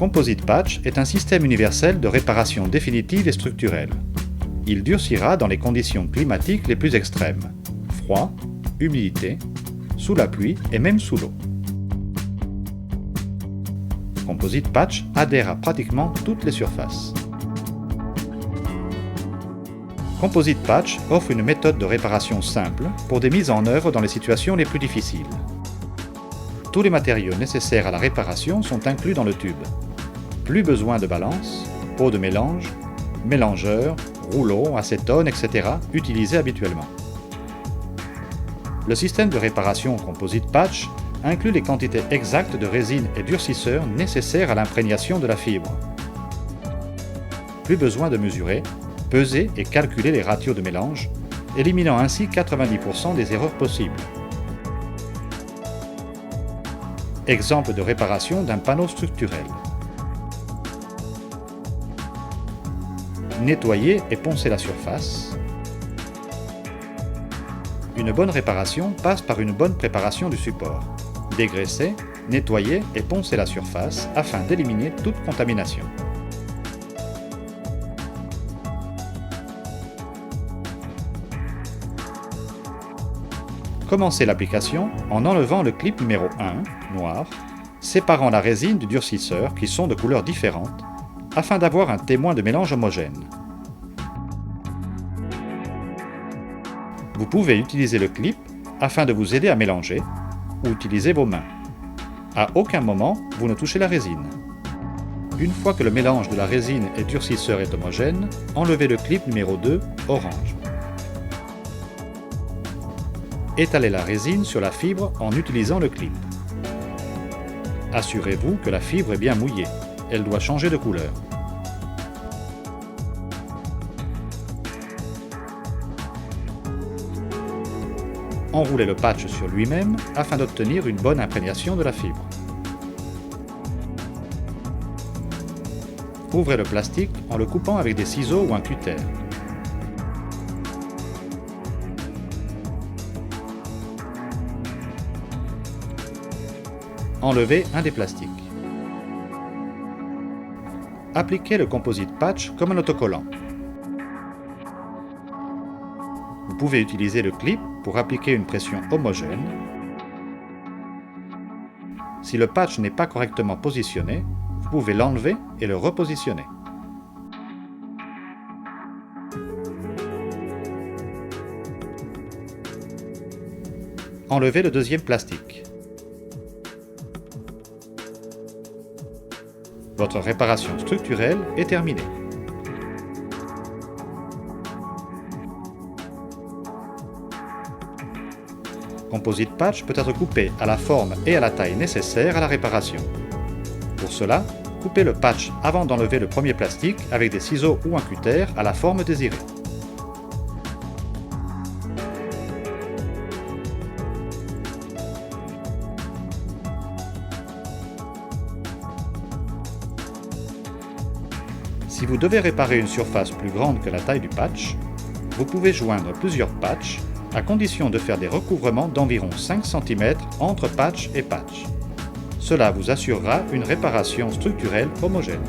Composite Patch est un système universel de réparation définitive et structurelle. Il durcira dans les conditions climatiques les plus extrêmes: froid, humidité, sous la pluie et même sous l'eau. Composite Patch adhère à pratiquement toutes les surfaces. Composite Patch offre une méthode de réparation simple pour des mises en œuvre dans les situations les plus difficiles. Tous les matériaux nécessaires à la réparation sont inclus dans le tube. Plus besoin de balance, pot de mélange, mélangeur, rouleau, acétone, etc. utilisés habituellement. Le système de réparation Composite Patch inclut les quantités exactes de résine et durcisseur nécessaires à l'imprégnation de la fibre. Plus besoin de mesurer, peser et calculer les ratios de mélange, éliminant ainsi 90% des erreurs possibles. Exemple de réparation d'un panneau structurel. Nettoyer et poncer la surface. Une bonne réparation passe par une bonne préparation du support. Dégraisser, nettoyer et poncer la surface afin d'éliminer toute contamination. Commencez l'application en enlevant le clip numéro 1, noir, séparant la résine du durcisseur qui sont de couleurs différentes, afin d'avoir un témoin de mélange homogène. Vous pouvez utiliser le clip afin de vous aider à mélanger, ou utiliser vos mains. À aucun moment, vous ne touchez la résine. Une fois que le mélange de la résine et durcisseur est homogène, enlevez le clip numéro 2, orange. Étalez la résine sur la fibre en utilisant le clip. Assurez-vous que la fibre est bien mouillée. Elle doit changer de couleur. Enroulez le patch sur lui-même afin d'obtenir une bonne imprégnation de la fibre. Ouvrez le plastique en le coupant avec des ciseaux ou un cutter. Enlevez un des plastiques. Appliquez le Composite Patch comme un autocollant. Vous pouvez utiliser le clip pour appliquer une pression homogène. Si le patch n'est pas correctement positionné, vous pouvez l'enlever et le repositionner. Enlevez le deuxième plastique. Votre réparation structurelle est terminée. Composite Patch peut être coupé à la forme et à la taille nécessaires à la réparation. Pour cela, coupez le patch avant d'enlever le premier plastique avec des ciseaux ou un cutter à la forme désirée. Si vous devez réparer une surface plus grande que la taille du patch, vous pouvez joindre plusieurs patchs à condition de faire des recouvrements d'environ 5 cm entre patch et patch. Cela vous assurera une réparation structurelle homogène.